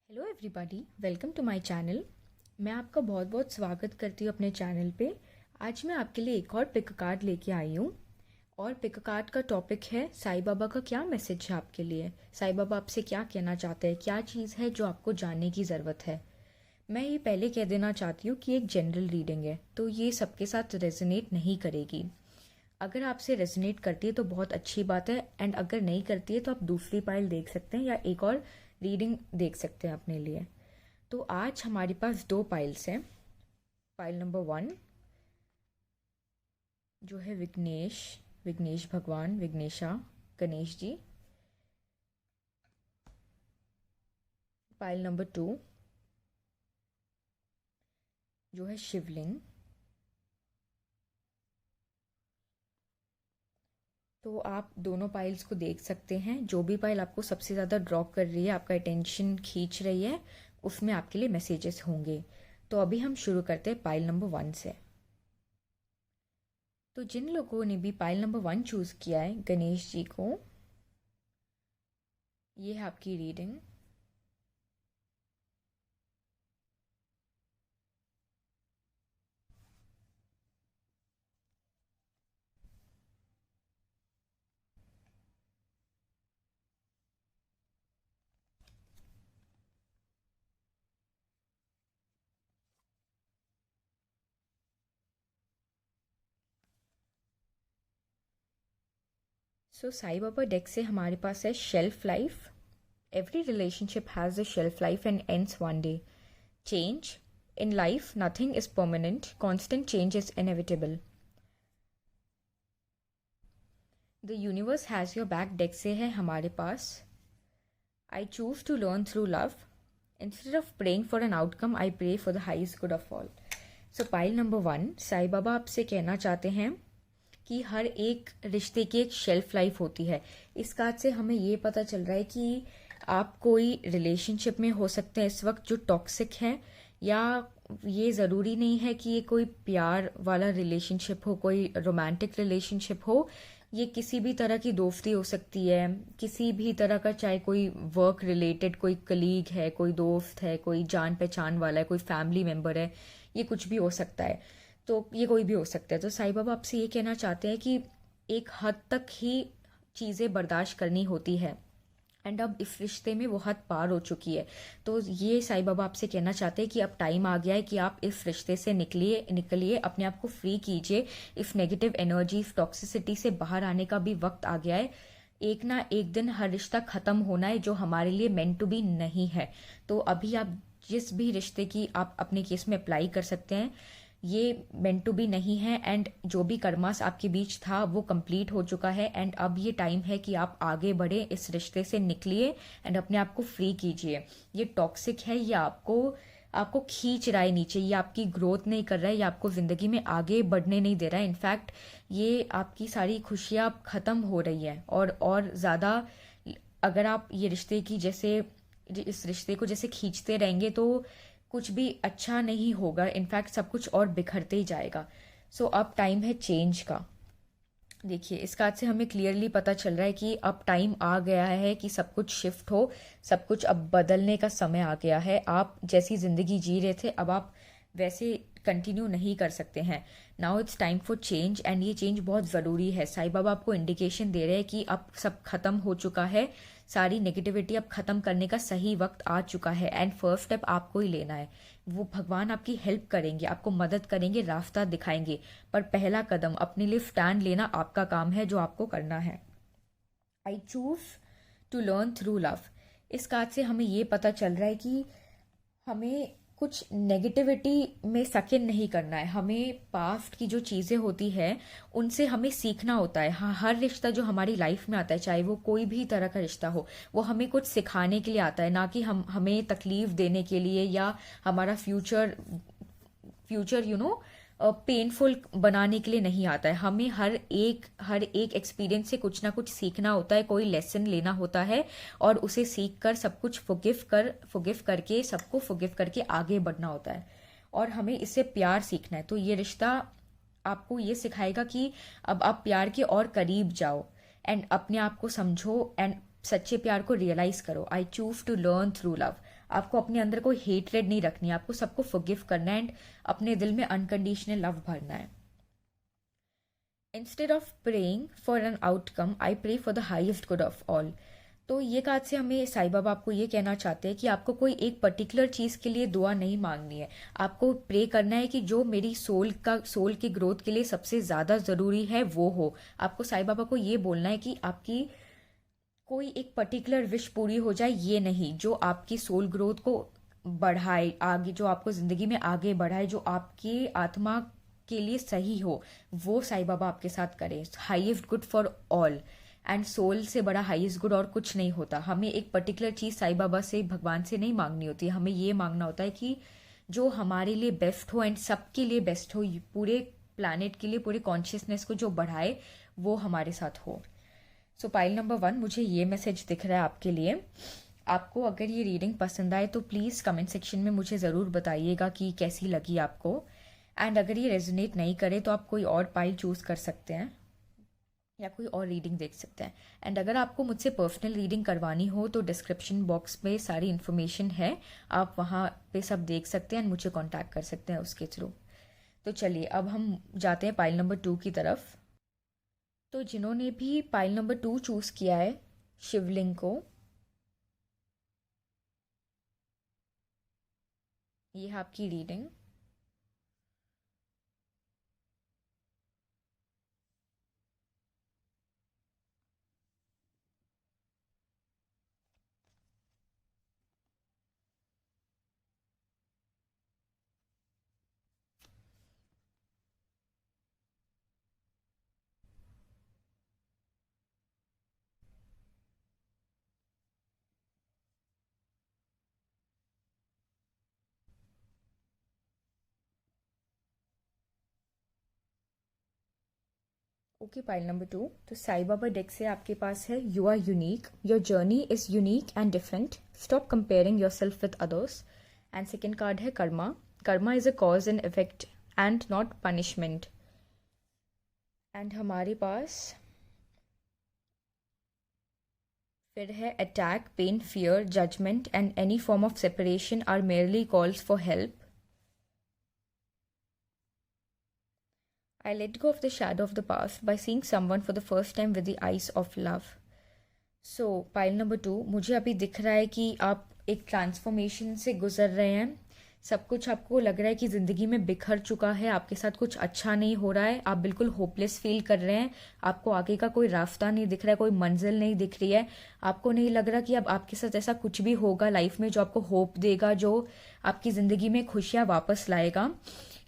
Hello everybody, welcome to my channel. मैं आपका बहुत बहुत स्वागत करती हूँ अपने चैनल पे। आज मैं आपके लिए एक और पिक कार्ड लेके आई हूँ और पिक कार्ड का टॉपिक है साईं बाबा का क्या मैसेज है आपके लिए। साईं बाबा आपसे क्या कहना चाहते हैं, क्या चीज़ है जो आपको जानने की ज़रूरत है। मैं ये पहले कह देना चाहती हूँ कि एक जनरल रीडिंग है, तो ये सबके साथ रेजोनेट नहीं करेगी। अगर आपसे रेजोनेट करती है तो बहुत अच्छी बात है, एंड अगर नहीं करती है तो आप दूसरी पाइल देख सकते हैं या एक और रीडिंग देख सकते हैं अपने लिए। तो आज हमारे पास दो पाइल्स हैं। पाइल नंबर 1 जो है विघ्नेश, विघ्नेश भगवान, विघ्नेशा, गणेश जी। पाइल नंबर 2 जो है शिवलिंग। तो आप दोनों पाइल्स को देख सकते हैं। जो भी पाइल आपको सबसे ज़्यादा ड्रॉ कर रही है, आपका अटेंशन खींच रही है, उसमें आपके लिए मैसेजेस होंगे। तो अभी हम शुरू करते हैं पाइल नंबर 1 से। तो जिन लोगों ने भी पाइल नंबर 1 चूज़ किया है, गणेश जी को, ये है आपकी reading. So Sai Baba deck से हमारे पास है shelf life. Every relationship has a shelf life and ends one day. Change in life, nothing is permanent, constant change is inevitable. The universe has your back deck से है हमारे पास I choose to learn through love, instead of praying for an outcome I pray for the highest good of all. So pile number 1, Sai Baba आपसे कहना चाहते हैं कि हर एक रिश्ते की एक शेल्फ लाइफ होती है। इस कार्ड से हमें ये पता चल रहा है कि आप कोई रिलेशनशिप में हो सकते हैं इस वक्त जो टॉक्सिक है, या ये ज़रूरी नहीं है कि ये कोई प्यार वाला रिलेशनशिप हो, कोई रोमांटिक रिलेशनशिप हो। ये किसी भी तरह की दोस्ती हो सकती है, किसी भी तरह का, चाहे कोई वर्क रिलेटेड, कोई कलीग है, कोई दोस्त है, कोई जान पहचान वाला है, कोई फैमिली मेम्बर है, ये कुछ भी हो सकता है। तो ये कोई भी हो सकता है। तो साईं बाबा आपसे ये कहना चाहते हैं कि एक हद तक ही चीज़ें बर्दाश्त करनी होती है, एंड अब इस रिश्ते में वो हद पार हो चुकी है। तो ये साईं बाबा आपसे कहना चाहते हैं कि अब टाइम आ गया है कि आप इस रिश्ते से निकलिए, अपने आप को फ्री कीजिए। इस नेगेटिव एनर्जी, इस टॉक्सिसिटी से बाहर आने का भी वक्त आ गया है। एक ना एक दिन हर रिश्ता खत्म होना है जो हमारे लिए मेंट टू बी नहीं है। तो अभी आप जिस भी रिश्ते की आप अपने केस में अप्लाई कर सकते हैं, ये मेंट टू बी नहीं है, एंड जो भी कर्मास आपके बीच था वो कंप्लीट हो चुका है। एंड अब ये टाइम है कि आप आगे बढ़े, इस रिश्ते से निकलिए एंड अपने आप को फ्री कीजिए। ये टॉक्सिक है, ये आपको आपको खींच रहा है नीचे, ये आपकी ग्रोथ नहीं कर रहा है, ये आपको जिंदगी में आगे बढ़ने नहीं दे रहा है। इनफैक्ट ये आपकी सारी खुशियां खत्म हो रही है, और ज़्यादा अगर आप ये रिश्ते की जैसे इस रिश्ते को जैसे खींचते रहेंगे तो कुछ भी अच्छा नहीं होगा। इनफैक्ट सब कुछ और बिखरते ही जाएगा। सो अब टाइम है चेंज का। देखिए, इस कार्ड से हमें क्लियरली पता चल रहा है कि अब टाइम आ गया है कि सब कुछ शिफ्ट हो, सब कुछ अब बदलने का समय आ गया है। आप जैसी जिंदगी जी रहे थे अब आप वैसे कंटिन्यू नहीं कर सकते हैं। Now it's time for change, and ये चेंज बहुत ज़रूरी है। साईं बाबा आपको इंडिकेशन दे रहे हैं कि अब सब खत्म हो चुका है, सारी नेगेटिविटी अब खत्म करने का सही वक्त आ चुका है, एंड फर्स्ट स्टेप आपको ही लेना है। वो भगवान आपकी हेल्प करेंगे, आपको मदद करेंगे, रास्ता दिखाएंगे, पर पहला कदम अपने लिए स्टैंड लेना आपका काम है, जो आपको करना है। I choose to learn through love. इस कार्ड से हमें ये पता चल रहा है कि हमें कुछ नेगेटिविटी में सकिन नहीं करना है। हमें पास्ट की जो चीज़ें होती है उनसे हमें सीखना होता है। हाँ, हर रिश्ता जो हमारी लाइफ में आता है, चाहे वो कोई भी तरह का रिश्ता हो, वो हमें कुछ सिखाने के लिए आता है, ना कि हम हमें तकलीफ देने के लिए या हमारा फ्यूचर फ्यूचर पेनफुल बनाने के लिए नहीं आता है। हमें हर एक एक्सपीरियंस से कुछ ना कुछ सीखना होता है, कोई लेसन लेना होता है, और उसे सीख कर सब कुछ फुगिव करके सबको फुगिव करके आगे बढ़ना होता है, और हमें इससे प्यार सीखना है। तो ये रिश्ता आपको ये सिखाएगा कि अब आप प्यार के और करीब जाओ, एंड अपने आप को समझो, एंड सच्चे प्यार को रियलाइज करो। I choose to learn through love. आपको अपने अंदर कोई हेटरेड नहीं रखनी है, आपको सबको फॉरगिव करना है एंड अपने दिल में अनकंडीशनल लव भरना है। Instead of praying for an outcome I pray for the highest good of all. तो ये बात से हमें साईं बाबा आपको ये कहना चाहते हैं कि आपको कोई एक पर्टिकुलर चीज़ के लिए दुआ नहीं मांगनी है, आपको प्रे करना है कि जो मेरी सोल की ग्रोथ के लिए सबसे ज़्यादा ज़रूरी है वो हो। आपको साईं बाबा को ये बोलना है कि आपकी कोई एक पर्टिकुलर विश पूरी हो जाए, ये नहीं, जो आपकी सोल ग्रोथ को बढ़ाए आगे, जो आपको ज़िंदगी में आगे बढ़ाए, जो आपकी आत्मा के लिए सही हो, वो साईं बाबा आपके साथ करें। Highest good for all, and soul से बड़ा हाईएस्ट गुड और कुछ नहीं होता। हमें एक पर्टिकुलर चीज़ साईं बाबा से, भगवान से नहीं मांगनी होती, हमें ये मांगना होता है कि जो हमारे लिए बेस्ट हो एंड सबके लिए बेस्ट हो, पूरे प्लानेट के लिए, पूरे कॉन्शियसनेस को जो बढ़ाए, वो हमारे साथ हो। सो पाइल नंबर 1, मुझे ये मैसेज दिख रहा है आपके लिए। आपको अगर ये रीडिंग पसंद आए तो प्लीज़ कमेंट सेक्शन में मुझे ज़रूर बताइएगा कि कैसी लगी आपको, एंड अगर ये रेजोनेट नहीं करे तो आप कोई और पाइल चूज़ कर सकते हैं या कोई और रीडिंग देख सकते हैं। एंड अगर आपको मुझसे पर्सनल रीडिंग करवानी हो तो डिस्क्रिप्शन बॉक्स में सारी इन्फॉर्मेशन है, आप वहाँ पे सब देख सकते हैं एंड मुझे कांटेक्ट कर सकते हैं उसके थ्रू। तो चलिए अब हम जाते हैं पाइल नंबर 2 की तरफ। तो जिन्होंने भी पाइल नंबर 2 चूज़ किया है, शिवलिंग को, ये है आपकी रीडिंग। Okay, pile number 2। तो साईं बाबा डेक से आपके पास है, you are unique, your journey is unique and different, stop comparing yourself with others. And second card है karma, karma is a cause and effect and not punishment. And हमारे पास फिर है attack, pain, fear, judgement and any form of separation are merely calls for help. I let go of the shadow of the past by seeing someone for the first time with the eyes of love. So, pile number 2, मुझे अभी दिख रहा है कि आप एक transformation से गुजर रहे हैं। सब कुछ आपको लग रहा है कि ज़िंदगी में बिखर चुका है, आपके साथ कुछ अच्छा नहीं हो रहा है, आप बिल्कुल होपलेस फील कर रहे हैं, आपको आगे का कोई रास्ता नहीं दिख रहा है, कोई मंजिल नहीं दिख रही है, आपको नहीं लग रहा कि अब आपके साथ ऐसा कुछ भी होगा लाइफ में जो आपको होप देगा, जो आपकी ज़िंदगी में खुशियाँ वापस लाएगा।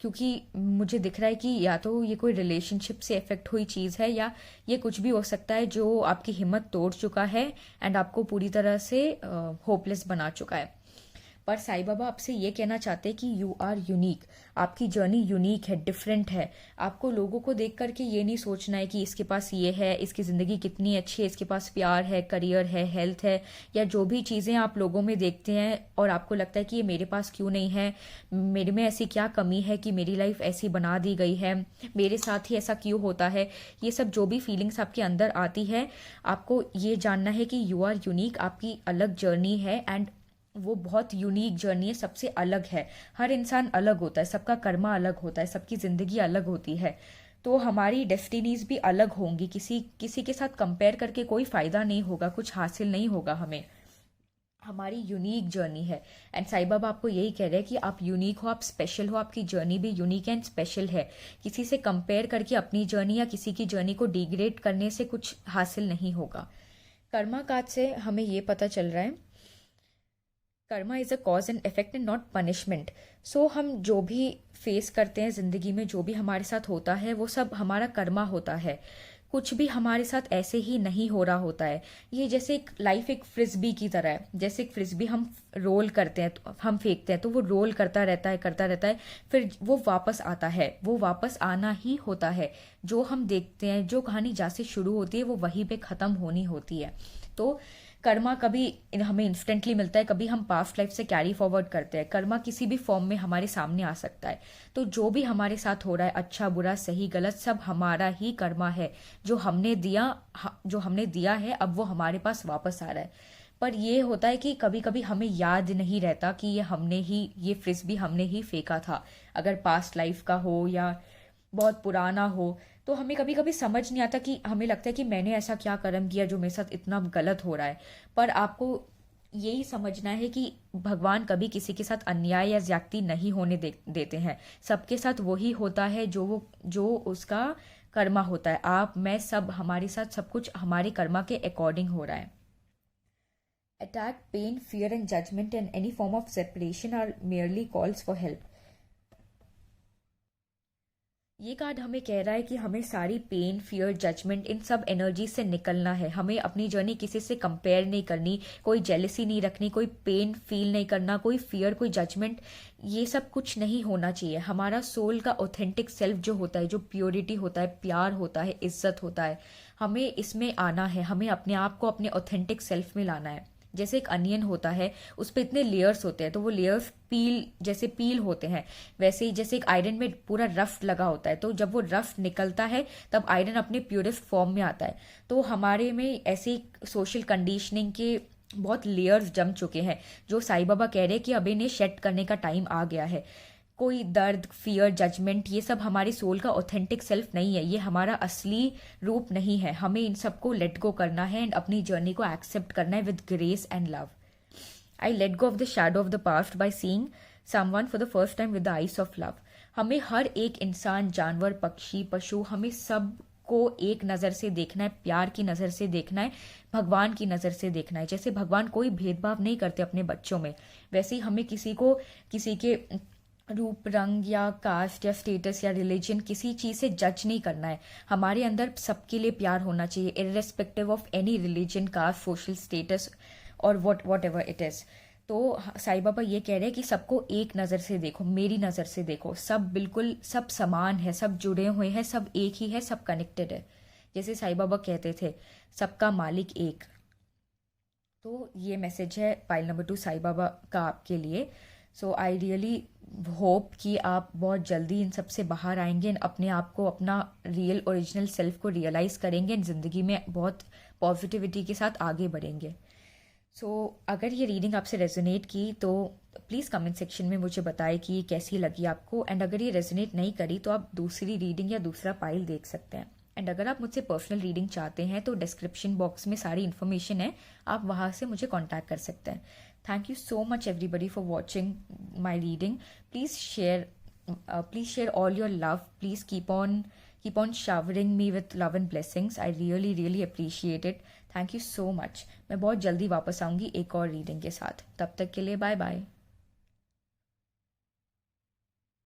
क्योंकि मुझे दिख रहा है कि या तो ये कोई रिलेशनशिप से इफेक्ट हुई चीज़ है, या ये कुछ भी हो सकता है जो आपकी हिम्मत तोड़ चुका है एंड आपको पूरी तरह से होपलेस बना चुका है। पर साईं बाबा आपसे ये कहना चाहते हैं कि यू आर यूनिक, आपकी जर्नी यूनिक है, डिफरेंट है। आपको लोगों को देख करके ये नहीं सोचना है कि इसके पास ये है, इसकी ज़िंदगी कितनी अच्छी है, इसके पास प्यार है, करियर है, हेल्थ है, या जो भी चीज़ें आप लोगों में देखते हैं और आपको लगता है कि ये मेरे पास क्यों नहीं है, मेरे में ऐसी क्या कमी है कि मेरी लाइफ ऐसी बना दी गई है, मेरे साथ ही ऐसा क्यों होता है। ये सब जो भी फीलिंग्स आपके अंदर आती है, आपको ये जानना है कि यू आर यूनिक, आपकी अलग जर्नी है एंड वो बहुत यूनिक जर्नी है, सबसे अलग है। हर इंसान अलग होता है, सबका कर्मा अलग होता है, सबकी ज़िंदगी अलग होती है, तो हमारी डेस्टिनीज भी अलग होंगी। किसी किसी के साथ कंपेयर करके कोई फ़ायदा नहीं होगा, कुछ हासिल नहीं होगा हमें। हमारी यूनिक जर्नी है एंड साईं बाबा आपको यही कह रहे हैं कि आप यूनिक हो, आप स्पेशल हो, आपकी जर्नी भी यूनिक एंड स्पेशल है। किसी से कंपेयर करके अपनी जर्नी या किसी की जर्नी को डिग्रेड करने से कुछ हासिल नहीं होगा। कर्मा कार्ड से हमें ये पता चल रहा है, karma is a cause and effect and not punishment. So हम जो भी फेस करते हैं ज़िंदगी में, जो भी हमारे साथ होता है, वो सब हमारा कर्मा होता है। कुछ भी हमारे साथ ऐसे ही नहीं हो रहा होता है। ये जैसे एक लाइफ एक फ्रिस्बी की तरह है, जैसे एक फ्रिस्बी हम रोल करते हैं, तो हम फेंकते हैं तो वो रोल करता रहता है, करता रहता है, फिर वो वापस आता है, वो वापस आना ही होता है। जो हम देखते हैं, जो कहानी जहाँ से शुरू होती है वो वहीं पे ख़त्म होनी होती है। तो कर्मा कभी हमें इंस्टेंटली मिलता है, कभी हम पास्ट लाइफ से कैरी फॉरवर्ड करते हैं। कर्मा किसी भी फॉर्म में हमारे सामने आ सकता है। तो जो भी हमारे साथ हो रहा है, अच्छा बुरा सही गलत, सब हमारा ही कर्मा है। जो हमने दिया है, अब वो हमारे पास वापस आ रहा है। पर ये होता है कि कभी कभी हमें याद नहीं रहता कि ये फ्रिस्बी हमने ही फेंका था। अगर पास्ट लाइफ का हो या बहुत पुराना हो, तो हमें कभी कभी समझ नहीं आता कि हमें लगता है कि मैंने ऐसा क्या कर्म किया जो मेरे साथ इतना गलत हो रहा है। पर आपको यही समझना है कि भगवान कभी किसी के साथ अन्याय या ज्यादती नहीं होने देते हैं। सबके साथ वही होता है जो उसका कर्मा होता है। आप मैं सब, हमारे साथ सब कुछ हमारे कर्मा के अकॉर्डिंग हो रहा है। Attack, pain, fear and judgement and any form of separation are merely calls for help. ये कार्ड हमें कह रहा है कि हमें सारी पेन, फियर, जजमेंट, इन सब एनर्जी से निकलना है। हमें अपनी जर्नी किसी से कंपेयर नहीं करनी, कोई जेलसी नहीं रखनी, कोई पेन फील नहीं करना, कोई फियर, कोई जजमेंट, ये सब कुछ नहीं होना चाहिए। हमारा सोल का ऑथेंटिक सेल्फ जो होता है, जो प्योरिटी होता है, प्यार होता है, इज्जत होता है, हमें इसमें आना है। हमें अपने आप को अपने ऑथेंटिक सेल्फ में लाना है। जैसे एक अनियन होता है, उस पर इतने लेयर्स होते हैं, तो वो लेयर्स पील होते हैं। वैसे ही जैसे एक आयरन में पूरा रफ लगा होता है, तो जब वो रफ निकलता है तब आयरन अपने प्योरेस्ट फॉर्म में आता है। तो हमारे में ऐसे सोशल कंडीशनिंग के बहुत लेयर्स जम चुके हैं, जो साईं बाबा कह रहे हैं कि अब इन्हें शेड करने का टाइम आ गया है। कोई दर्द, फियर, जजमेंट, ये सब हमारी सोल का ऑथेंटिक सेल्फ नहीं है, ये हमारा असली रूप नहीं है। हमें इन सबको लेट गो करना है एंड अपनी जर्नी को एक्सेप्ट करना है with grace and love. I let go of the shadow of the passed by seeing someone for the first time with the eyes of love. हमें हर एक इंसान, जानवर, पक्षी, पशु, हमें सब को एक नज़र से देखना है, प्यार की नज़र से देखना है, भगवान की नज़र से देखना है। जैसे भगवान कोई भेदभाव नहीं करते अपने बच्चों में, वैसे ही हमें किसी के रूप, रंग या कास्ट या स्टेटस या रिलीजन, किसी चीज़ से जज नहीं करना है। हमारे अंदर सबके लिए प्यार होना चाहिए, irrespective of any religion, caste, social status और वॉट एवर इट इज़। तो साईं बाबा ये कह रहे हैं कि सबको एक नज़र से देखो, मेरी नज़र से देखो। सब बिल्कुल, सब समान है, सब जुड़े हुए हैं, सब एक ही है, सब कनेक्टेड है। जैसे साईं बाबा कहते थे, सबका मालिक एक। तो ये मैसेज है पाइल नंबर 2 साईं बाबा का आपके लिए। सो आई रियली होप कि आप बहुत जल्दी इन सब से बाहर आएंगे एंड अपने आप को, अपना रियल ओरिजिनल सेल्फ को रियलाइज़ करेंगे एंड ज़िंदगी में बहुत पॉजिटिविटी के साथ आगे बढ़ेंगे। सो अगर ये रीडिंग आपसे रेजोनेट की तो प्लीज़ कमेंट सेक्शन में मुझे बताएं कि ये कैसी लगी आपको। एंड अगर ये रेजोनेट नहीं करी तो आप दूसरी रीडिंग या दूसरा पाइल देख सकते हैं। एंड अगर आप मुझसे पर्सनल रीडिंग चाहते हैं तो डिस्क्रिप्शन बॉक्स में सारी इन्फॉर्मेशन है, आप वहाँ से मुझे कॉन्टैक्ट कर सकते हैं। Thank you so much everybody for watching my reading. Please share all your love. Please keep on showering me with love and blessings. I really appreciate it. Thank you so much. मैं बहुत जल्दी वापस आऊँगी एक और reading के साथ। तब तक के लिए बाय बाय।